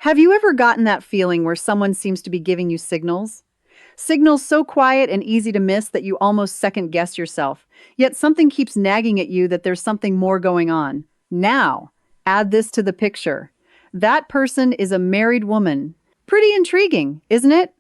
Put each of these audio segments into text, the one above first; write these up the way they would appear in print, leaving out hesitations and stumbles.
Have you ever gotten that feeling where someone seems to be giving you signals? Signals so quiet and easy to miss that you almost second guess yourself, yet something keeps nagging at you that there's something more going on. Now, add this to the picture. That person is a married woman. Pretty intriguing, isn't it?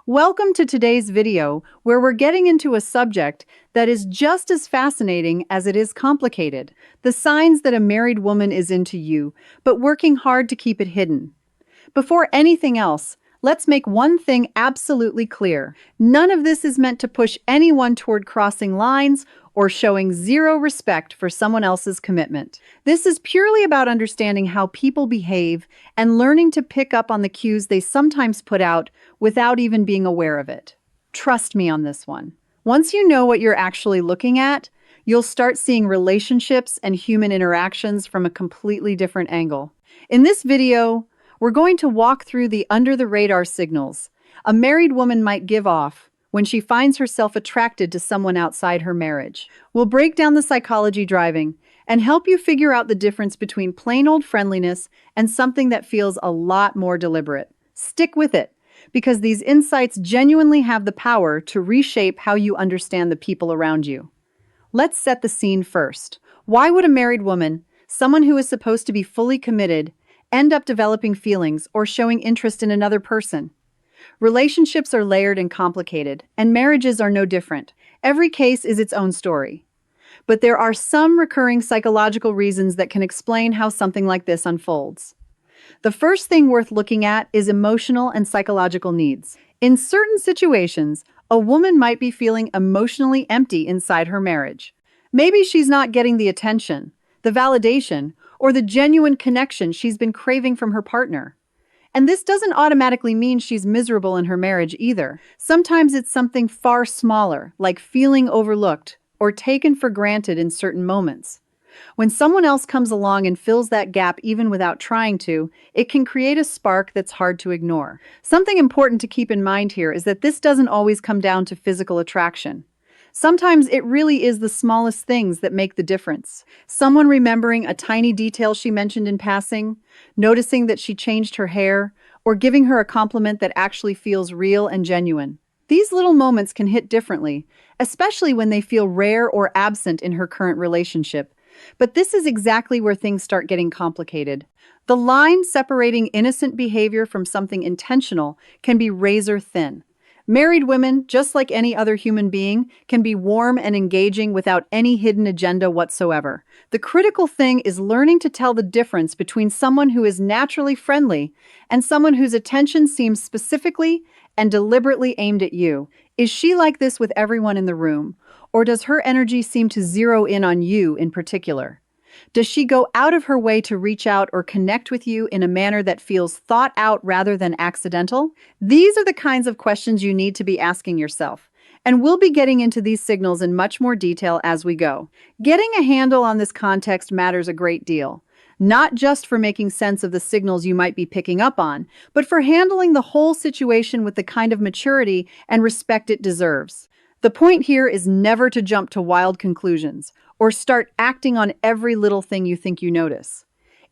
Welcome to today's video, where we're getting into a subject that is just as fascinating as it is complicated. The signs that a married woman is into you, but working hard to keep it hidden. Before anything else, let's make one thing absolutely clear. None of this is meant to push anyone toward crossing lines or showing zero respect for someone else's commitment. This is purely about understanding how people behave and learning to pick up on the cues they sometimes put out without even being aware of it. Trust me on this one. Once you know what you're actually looking at, you'll start seeing relationships and human interactions from a completely different angle. In this video, we're going to walk through the under-the-radar signals a married woman might give off when she finds herself attracted to someone outside her marriage. We'll break down the psychology driving and help you figure out the difference between plain old friendliness and something that feels a lot more deliberate. Stick with it, because these insights genuinely have the power to reshape how you understand the people around you. Let's set the scene first. Why would a married woman, someone who is supposed to be fully committed, end up developing feelings or showing interest in another person? Relationships are layered and complicated, and marriages are no different. Every case is its own story. But there are some recurring psychological reasons that can explain how something like this unfolds. The first thing worth looking at is emotional and psychological needs. In certain situations, a woman might be feeling emotionally empty inside her marriage. Maybe she's not getting the attention, the validation, or the genuine connection she's been craving from her partner. And this doesn't automatically mean she's miserable in her marriage either. Sometimes it's something far smaller, like feeling overlooked or taken for granted in certain moments. When someone else comes along and fills that gap even without trying to, it can create a spark that's hard to ignore. Something important to keep in mind here is that this doesn't always come down to physical attraction. Sometimes it really is the smallest things that make the difference. Someone remembering a tiny detail she mentioned in passing, noticing that she changed her hair, or giving her a compliment that actually feels real and genuine. These little moments can hit differently, especially when they feel rare or absent in her current relationship. But this is exactly where things start getting complicated. The line separating innocent behavior from something intentional can be razor thin. Married women, just like any other human being, can be warm and engaging without any hidden agenda whatsoever. The critical thing is learning to tell the difference between someone who is naturally friendly and someone whose attention seems specifically and deliberately aimed at you. Is she like this with everyone in the room, or does her energy seem to zero in on you in particular? Does she go out of her way to reach out or connect with you in a manner that feels thought out rather than accidental? These are the kinds of questions you need to be asking yourself. And we'll be getting into these signals in much more detail as we go. Getting a handle on this context matters a great deal. Not just for making sense of the signals you might be picking up on, but for handling the whole situation with the kind of maturity and respect it deserves. The point here is never to jump to wild conclusions or start acting on every little thing you think you notice.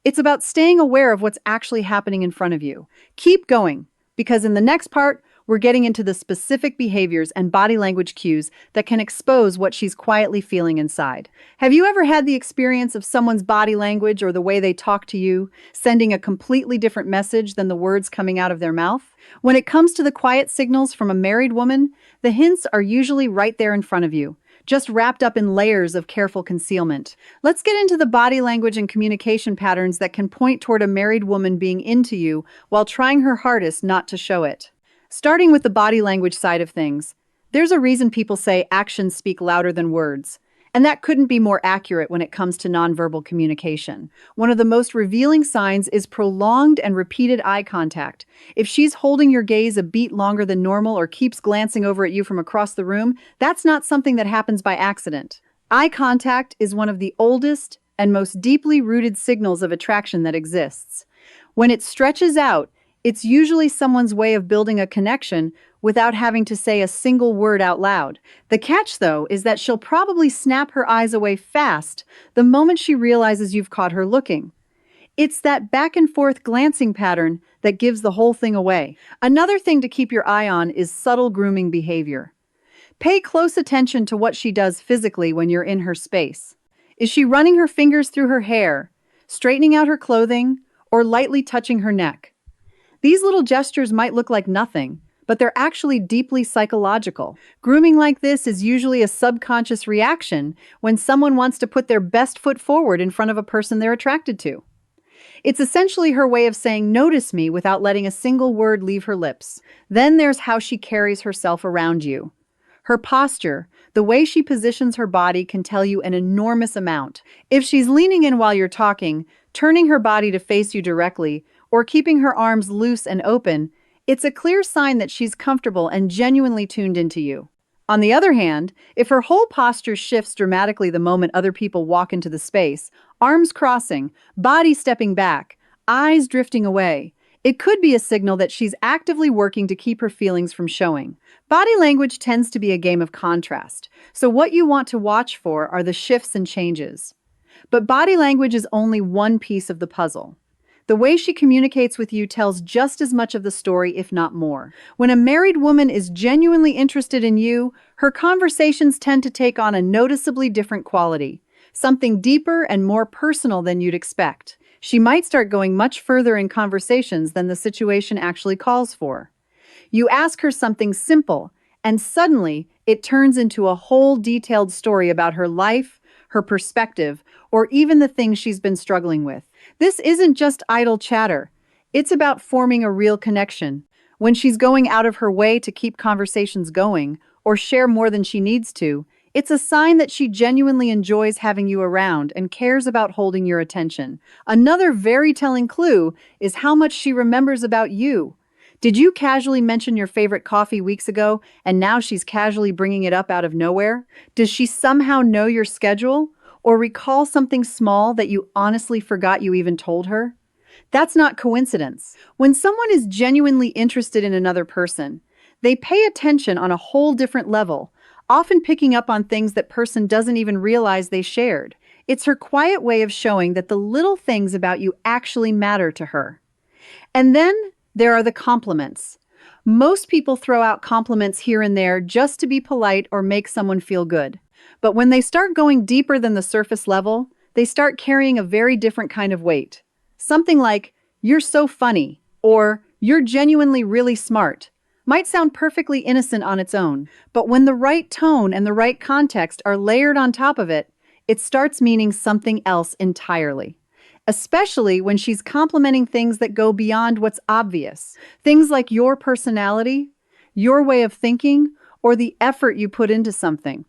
It's about staying aware of what's actually happening in front of you. Keep going, because in the next part, we're getting into the specific behaviors and body language cues that can expose what she's quietly feeling inside. Have you ever had the experience of someone's body language or the way they talk to you, sending a completely different message than the words coming out of their mouth? When it comes to the quiet signals from a married woman, the hints are usually right there in front of you, just wrapped up in layers of careful concealment. Let's get into the body language and communication patterns that can point toward a married woman being into you while trying her hardest not to show it. Starting with the body language side of things, there's a reason people say actions speak louder than words. And that couldn't be more accurate when it comes to nonverbal communication. One of the most revealing signs is prolonged and repeated eye contact. If she's holding your gaze a beat longer than normal or keeps glancing over at you from across the room, that's not something that happens by accident. Eye contact is one of the oldest and most deeply rooted signals of attraction that exists. When it stretches out, it's usually someone's way of building a connection without having to say a single word out loud. The catch, though, is that she'll probably snap her eyes away fast the moment she realizes you've caught her looking. It's that back and forth glancing pattern that gives the whole thing away. Another thing to keep your eye on is subtle grooming behavior. Pay close attention to what she does physically when you're in her space. Is she running her fingers through her hair, straightening out her clothing, or lightly touching her neck? These little gestures might look like nothing, but they're actually deeply psychological. Grooming like this is usually a subconscious reaction when someone wants to put their best foot forward in front of a person they're attracted to. It's essentially her way of saying, "Notice me," without letting a single word leave her lips. Then there's how she carries herself around you. Her posture, the way she positions her body, can tell you an enormous amount. If she's leaning in while you're talking, turning her body to face you directly, or keeping her arms loose and open, it's a clear sign that she's comfortable and genuinely tuned into you. On the other hand, if her whole posture shifts dramatically the moment other people walk into the space, arms crossing, body stepping back, eyes drifting away, it could be a signal that she's actively working to keep her feelings from showing. Body language tends to be a game of contrast, so what you want to watch for are the shifts and changes. But body language is only one piece of the puzzle. The way she communicates with you tells just as much of the story, if not more. When a married woman is genuinely interested in you, her conversations tend to take on a noticeably different quality, something deeper and more personal than you'd expect. She might start going much further in conversations than the situation actually calls for. You ask her something simple, and suddenly it turns into a whole detailed story about her life, her perspective, or even the things she's been struggling with. This isn't just idle chatter. It's about forming a real connection. When she's going out of her way to keep conversations going, or share more than she needs to, it's a sign that she genuinely enjoys having you around and cares about holding your attention. Another very telling clue is how much she remembers about you. Did you casually mention your favorite coffee weeks ago, and now she's casually bringing it up out of nowhere? Does she somehow know your schedule, or recall something small that you honestly forgot you even told her? That's not coincidence. When someone is genuinely interested in another person, they pay attention on a whole different level, often picking up on things that person doesn't even realize they shared. It's her quiet way of showing that the little things about you actually matter to her. And then there are the compliments. Most people throw out compliments here and there just to be polite or make someone feel good. But when they start going deeper than the surface level, they start carrying a very different kind of weight. Something like, "You're so funny," or "You're genuinely really smart," might sound perfectly innocent on its own, but when the right tone and the right context are layered on top of it, it starts meaning something else entirely. Especially when she's complimenting things that go beyond what's obvious. Things like your personality, your way of thinking, or the effort you put into something.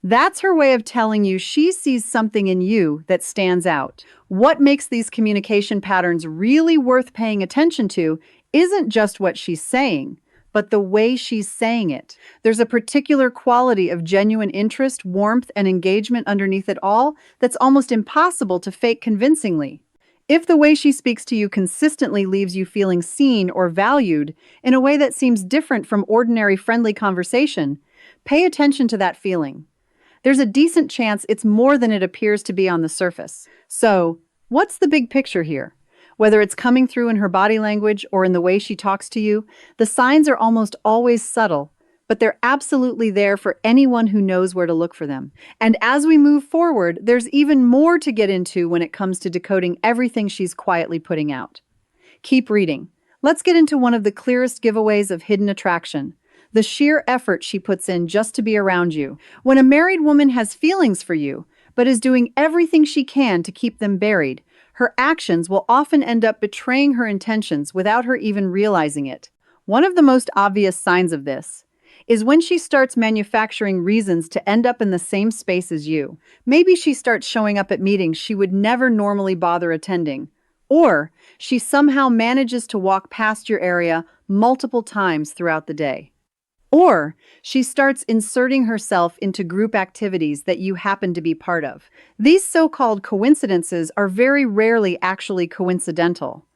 That's her way of telling you she sees something in you that stands out. What makes these communication patterns really worth paying attention to isn't just what she's saying, but the way she's saying it. There's a particular quality of genuine interest, warmth, and engagement underneath it all that's almost impossible to fake convincingly. If the way she speaks to you consistently leaves you feeling seen or valued in a way that seems different from ordinary friendly conversation, pay attention to that feeling. There's a decent chance it's more than it appears to be on the surface. So, what's the big picture here? Whether it's coming through in her body language or in the way she talks to you, the signs are almost always subtle, but they're absolutely there for anyone who knows where to look for them. And as we move forward, there's even more to get into when it comes to decoding everything she's quietly putting out. Keep reading. Let's get into one of the clearest giveaways of hidden attraction: the sheer effort she puts in just to be around you. When a married woman has feelings for you, but is doing everything she can to keep them buried, her actions will often end up betraying her intentions without her even realizing it. One of the most obvious signs of this is when she starts manufacturing reasons to end up in the same space as you. Maybe she starts showing up at meetings she would never normally bother attending, or she somehow manages to walk past your area multiple times throughout the day. Or she starts inserting herself into group activities that you happen to be part of. These so-called coincidences are very rarely actually coincidental.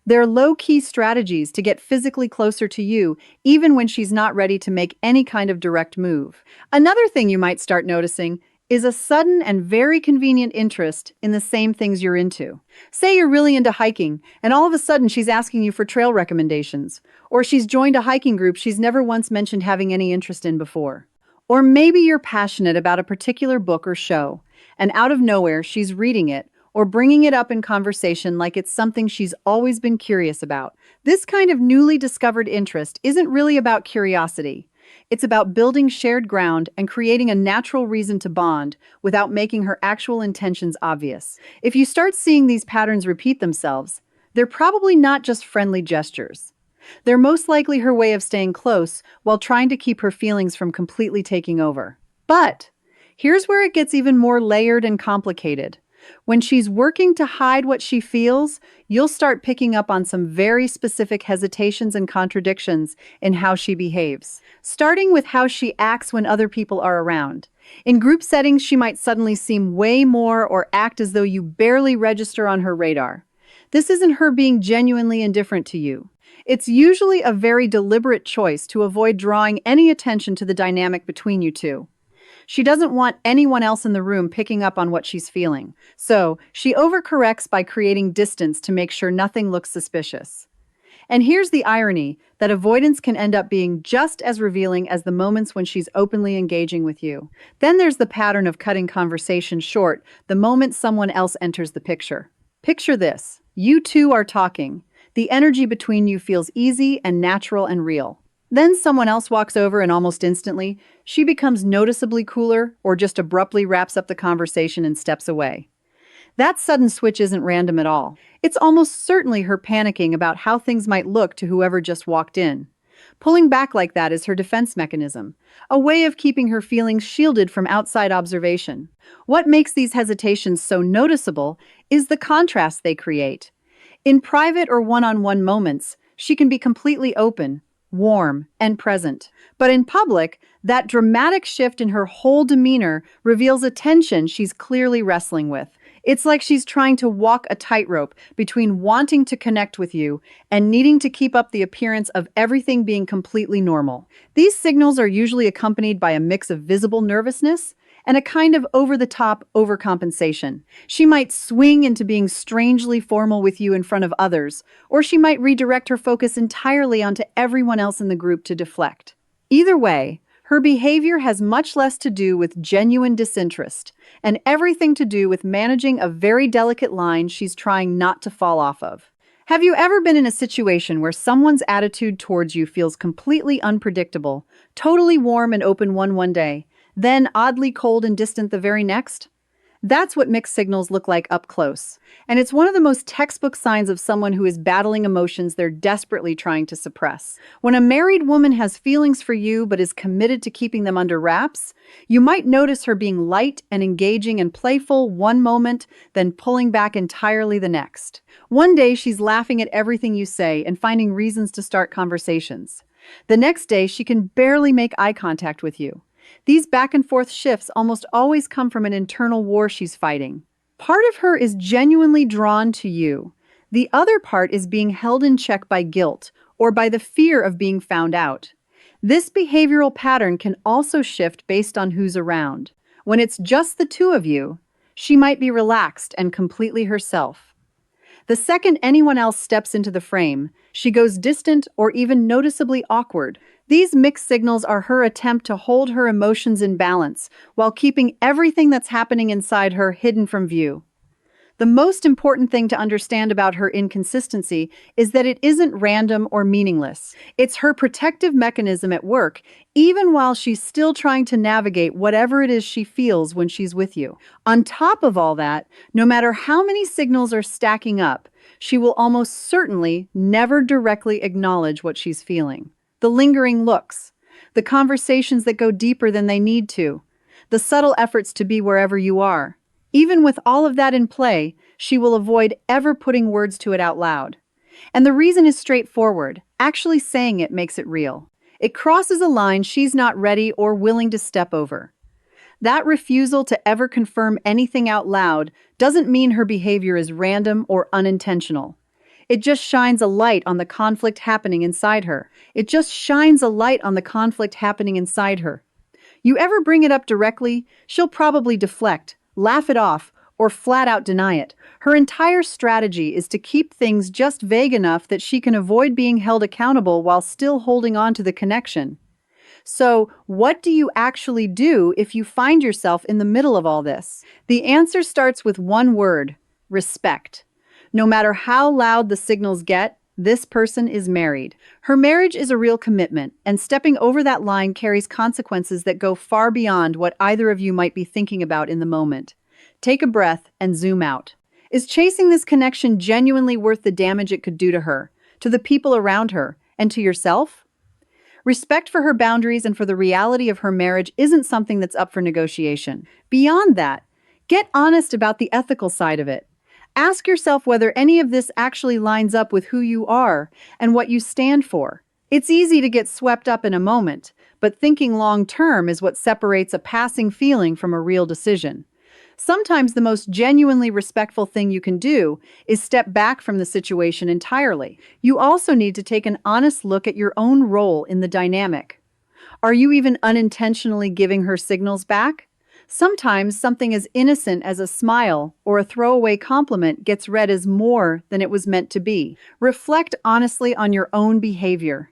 They're low-key strategies to get physically closer to you, even when she's not ready to make any kind of direct move. Another thing you might start noticing is a sudden and very convenient interest in the same things you're into. Say you're really into hiking, and all of a sudden she's asking you for trail recommendations, or she's joined a hiking group she's never once mentioned having any interest in before. Or maybe you're passionate about a particular book or show, and out of nowhere she's reading it or bringing it up in conversation like it's something she's always been curious about. This kind of newly discovered interest isn't really about curiosity. It's about building shared ground and creating a natural reason to bond without making her actual intentions obvious. If you start seeing these patterns repeat themselves, they're probably not just friendly gestures. They're most likely her way of staying close while trying to keep her feelings from completely taking over. But here's where it gets even more layered and complicated. When she's working to hide what she feels, you'll start picking up on some very specific hesitations and contradictions in how she behaves. Starting with how she acts when other people are around. In group settings, she might suddenly seem way more or act as though you barely register on her radar. This isn't her being genuinely indifferent to you. It's usually a very deliberate choice to avoid drawing any attention to the dynamic between you two. She doesn't want anyone else in the room picking up on what she's feeling, so she overcorrects by creating distance to make sure nothing looks suspicious. And here's the irony, that avoidance can end up being just as revealing as the moments when she's openly engaging with you. Then there's the pattern of cutting conversation short the moment someone else enters the picture. Picture this. You two are talking. The energy between you feels easy and natural and real. Then someone else walks over and almost instantly, she becomes noticeably cooler or just abruptly wraps up the conversation and steps away. That sudden switch isn't random at all. It's almost certainly her panicking about how things might look to whoever just walked in. Pulling back like that is her defense mechanism, a way of keeping her feelings shielded from outside observation. What makes these hesitations so noticeable is the contrast they create. In private or one-on-one moments, she can be completely open, warm, and present. But in public, that dramatic shift in her whole demeanor reveals a tension she's clearly wrestling with. It's like she's trying to walk a tightrope between wanting to connect with you and needing to keep up the appearance of everything being completely normal. These signals are usually accompanied by a mix of visible nervousness and a kind of over-the-top overcompensation. She might swing into being strangely formal with you in front of others, or she might redirect her focus entirely onto everyone else in the group to deflect. Either way, her behavior has much less to do with genuine disinterest and everything to do with managing a very delicate line she's trying not to fall off of. Have you ever been in a situation where someone's attitude towards you feels completely unpredictable, totally warm and open one day, then oddly cold and distant the very next? That's what mixed signals look like up close. And it's one of the most textbook signs of someone who is battling emotions they're desperately trying to suppress. When a married woman has feelings for you but is committed to keeping them under wraps, you might notice her being light and engaging and playful one moment, then pulling back entirely the next. One day she's laughing at everything you say and finding reasons to start conversations. The next day she can barely make eye contact with you. These back and forth shifts almost always come from an internal war she's fighting. Part of her is genuinely drawn to you. The other part is being held in check by guilt or by the fear of being found out. This behavioral pattern can also shift based on who's around. When it's just the two of you, she might be relaxed and completely herself. The second anyone else steps into the frame, she goes distant or even noticeably awkward. These mixed signals are her attempt to hold her emotions in balance while keeping everything that's happening inside her hidden from view. The most important thing to understand about her inconsistency is that it isn't random or meaningless. It's her protective mechanism at work, even while she's still trying to navigate whatever it is she feels when she's with you. On top of all that, no matter how many signals are stacking up, she will almost certainly never directly acknowledge what she's feeling. The lingering looks, the conversations that go deeper than they need to, the subtle efforts to be wherever you are. Even with all of that in play, she will avoid ever putting words to it out loud. And the reason is straightforward. Actually saying it makes it real. It crosses a line she's not ready or willing to step over. That refusal to ever confirm anything out loud doesn't mean her behavior is random or unintentional. It just shines a light on the conflict happening inside her. You ever bring it up directly, she'll probably deflect, laugh it off, or flat out deny it. Her entire strategy is to keep things just vague enough that she can avoid being held accountable while still holding on to the connection. So, what do you actually do if you find yourself in the middle of all this? The answer starts with one word: respect. No matter how loud the signals get, this person is married. Her marriage is a real commitment, and stepping over that line carries consequences that go far beyond what either of you might be thinking about in the moment. Take a breath and zoom out. Is chasing this connection genuinely worth the damage it could do to her, to the people around her, and to yourself? Respect for her boundaries and for the reality of her marriage isn't something that's up for negotiation. Beyond that, get honest about the ethical side of it. Ask yourself whether any of this actually lines up with who you are and what you stand for. It's easy to get swept up in a moment, but thinking long term is what separates a passing feeling from a real decision. Sometimes the most genuinely respectful thing you can do is step back from the situation entirely. You also need to take an honest look at your own role in the dynamic. Are you even unintentionally giving her signals back? Sometimes something as innocent as a smile or a throwaway compliment gets read as more than it was meant to be. Reflect honestly on your own behavior.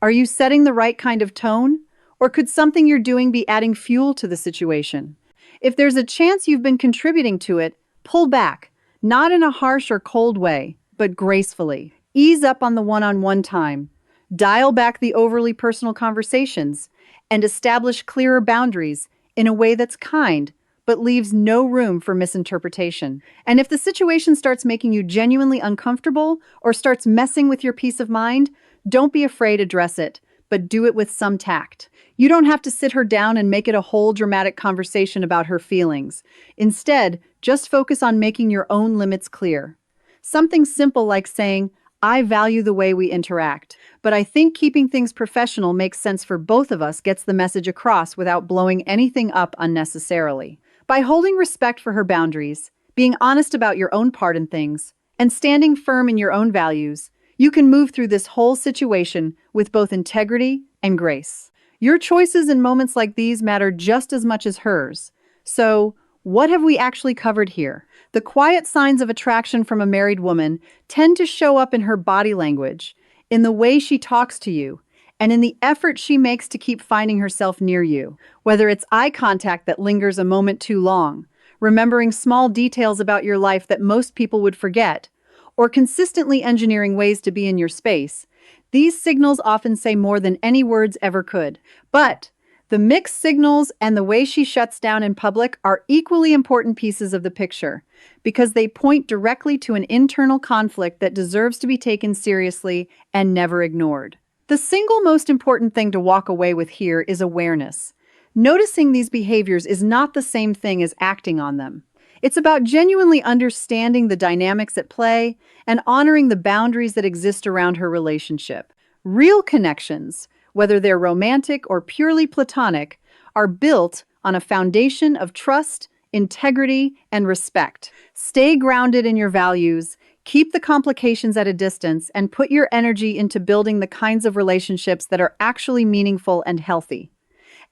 Are you setting the right kind of tone? Or could something you're doing be adding fuel to the situation? If there's a chance you've been contributing to it, pull back, not in a harsh or cold way, but gracefully. Ease up on the one-on-one time. Dial back the overly personal conversations and establish clearer boundaries in a way that's kind, but leaves no room for misinterpretation. And if the situation starts making you genuinely uncomfortable or starts messing with your peace of mind, don't be afraid to address it, but do it with some tact. You don't have to sit her down and make it a whole dramatic conversation about her feelings. Instead, just focus on making your own limits clear. Something simple like saying, "I value the way we interact, but I think keeping things professional makes sense for both of us," gets the message across without blowing anything up unnecessarily. By holding respect for her boundaries, being honest about your own part in things, and standing firm in your own values, you can move through this whole situation with both integrity and grace. Your choices in moments like these matter just as much as hers. So, what have we actually covered here? The quiet signs of attraction from a married woman tend to show up in her body language, in the way she talks to you, and in the effort she makes to keep finding herself near you. Whether it's eye contact that lingers a moment too long, remembering small details about your life that most people would forget, or consistently engineering ways to be in your space, these signals often say more than any words ever could. But the mixed signals and the way she shuts down in public are equally important pieces of the picture, because they point directly to an internal conflict that deserves to be taken seriously and never ignored. The single most important thing to walk away with here is awareness. Noticing these behaviors is not the same thing as acting on them. It's about genuinely understanding the dynamics at play and honoring the boundaries that exist around her relationship. Real connections, whether they're romantic or purely platonic, are built on a foundation of trust, integrity, and respect. Stay grounded in your values, keep the complications at a distance, and put your energy into building the kinds of relationships that are actually meaningful and healthy.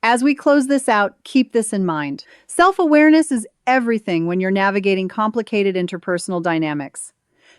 As we close this out, keep this in mind. Self-awareness is everything when you're navigating complicated interpersonal dynamics.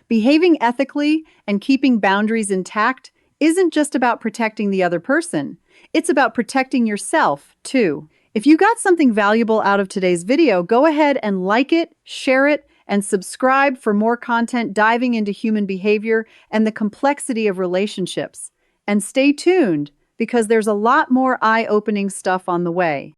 Behaving ethically and keeping boundaries intact isn't just about protecting the other person. It's about protecting yourself, too. If you got something valuable out of today's video, go ahead and like it, share it, and subscribe for more content diving into human behavior and the complexity of relationships. And stay tuned, because there's a lot more eye-opening stuff on the way.